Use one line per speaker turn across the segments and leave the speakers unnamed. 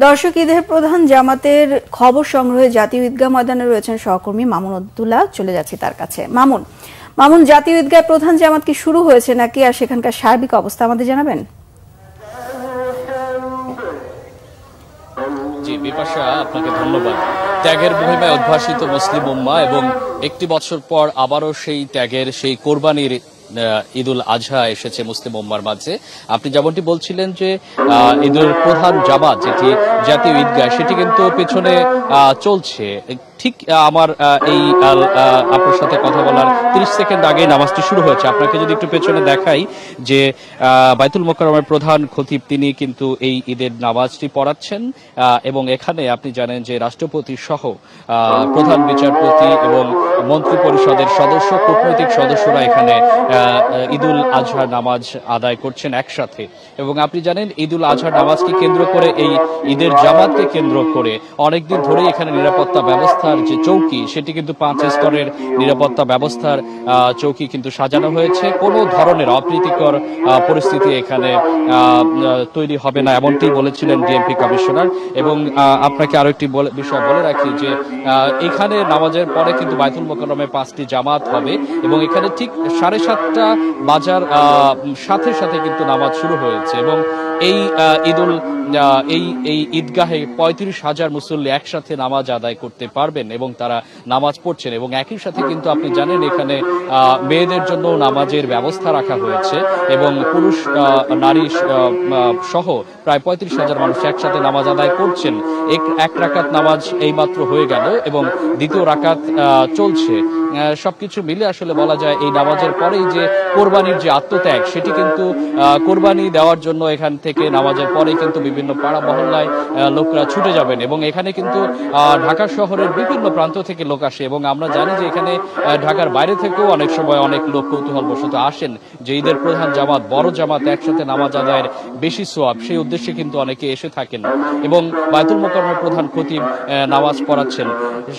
দর্শক, ঈদের প্রধান জামাতের খবর সংগ্রহে জাতীয় ঈদগাহ ময়দানে রয়েছেন সহকর্মী মামুন আব্দুল্লাহ। চলে যাচ্ছি তার কাছে। মামুন, জাতীয় ঈদগাহ প্রধান জামাত কি শুরু হয়েছে নাকি, আর সেখানকার সার্বিক অবস্থা আমাদের জানাবেন?
জি বিপাশা, আপনাকে ধন্যবাদ। ত্যাগের মহিমায় উদ্ভাসিত মুসলিম উম্মাহ এবং একটি বছর পর আবারও সেই ত্যাগের, সেই কোরবানির ঈদুল আজহা এসেছে মুসলিম উম্মার মাঝে। আপনি যেমনটি বলছিলেন যে ঈদের প্রধান জামাত যেটি জাতীয় ঈদগাহ, সেটি কিন্তু পেছনে চলছে। ঠিক আমার এই আপনার সাথে কথা বলার 30 সেকেন্ড আগে নামাজটি শুরু হয়েছে। আপনাকে যদি একটু পেছনে দেখাই যে বাইতুল মোকাররমের প্রধান খতিব তিনি কিন্তু এই ঈদের নামাজটি পড়াচ্ছেন এবং এখানে আপনি জানেন যে রাষ্ট্রপতি সহ প্রধান বিচারপতি এবং মন্ত্রী পরিষদের সদস্য, কূটনৈতিক সদস্যরা এখানে ঈদুল আজহার নামাজ আদায় করছেন একসাথে। এবং আপনি জানেন ঈদুল আজহার নামাজকে কেন্দ্র করে, এই ঈদের জামাতকে কেন্দ্র করে অনেকদিন ধরেই এখানে নিরাপত্তা ব্যবস্থার যে চৌকি, সেটি কিন্তু 5 স্তরের নিরাপত্তা ব্যবস্থার চৌকি কিন্তু সাজানো হয়েছে। কোনো ধরনের অপ্রীতিকর পরিস্থিতি এখানে তৈরি হবে না, এমনটি বলেছিলেন ডিএমপি কমিশনার। এবং আপনাকে আরো একটি বিষয় বলে রাখি যে এখানে নামাজের পরে কিন্তু বাইতুল মোকাররমে 5টি জামাত হবে এবং এখানে ঠিক 7:30 বাজার সাথে সাথে কিন্তু নামাজ শুরু হয়েছে। এবং এই এই ঈদগাহে 35,000 মুসল্লি একসাথে নামাজ আদায় করতে পারবেন এবং তারা নামাজ পড়ছেন। এবং একই সাথে কিন্তু আপনি জানেন এখানে মেয়েদের জন্য নামাজের ব্যবস্থা রাখা হয়েছে এবং পুরুষ নারী সহ প্রায় 35,000 মানুষ একসাথে নামাজ আদায় করছেন। এক রাকাত নামাজ এইমাত্র হয়ে গেল এবং দ্বিতীয় রাকাত চলছে। সবকিছু মিলে আসলে বলা যায় এই নামাজের পরেই যে কোরবানির যে আত্মত্যাগ, সেটি কিন্তু কোরবানি দেওয়ার জন্য এখান থেকে নামাজের পরেই কিন্তু বিভিন্ন পাড়া মহল্লায় লোকরা ছুটে যাবেন। এবং এখানে কিন্তু ঢাকা শহরের বিভিন্ন প্রান্ত থেকে লোক আসে এবং আমরা জানি যে এখানে ঢাকার বাইরে থেকেও অনেক সময় অনেক লোক কৌতূহলবশত আসেন যে ঈদের প্রধান জামাত, বড় জামাত একসাথে নামাজ আদায়ের বেশি সোয়াব, সেই উদ্দেশ্যে কিন্তু অনেকে এসে থাকেন এবং বাইতুল মোকাররমের প্রধান খতিব নামাজ পড়াচ্ছেন।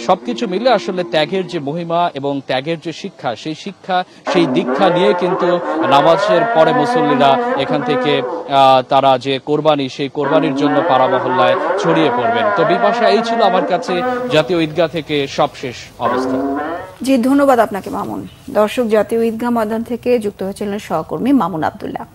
সবকিছু মিলে আসলে ত্যাগের যে মহিমা এবং ত্যাগের যে শিক্ষা, সেই দীক্ষা নিয়ে কিন্তু নামাজের পরে মুসল্লিরা এখান থেকে তারা যে কোরবানি, সেই কোরবানির জন্য পাড়া মহল্লায় ছড়িয়ে পড়বেন। তো বিপাশা, এই ছিল আমার কাছে জাতীয় ঈদগাহ থেকে সবশেষ অবস্থা।
জি ধন্যবাদ আপনাকে মামুন। দর্শক, জাতীয় ঈদগাহ ময়দান থেকে যুক্ত হয়েছিলেন সহকর্মী মামুন আব্দুল্লাহ।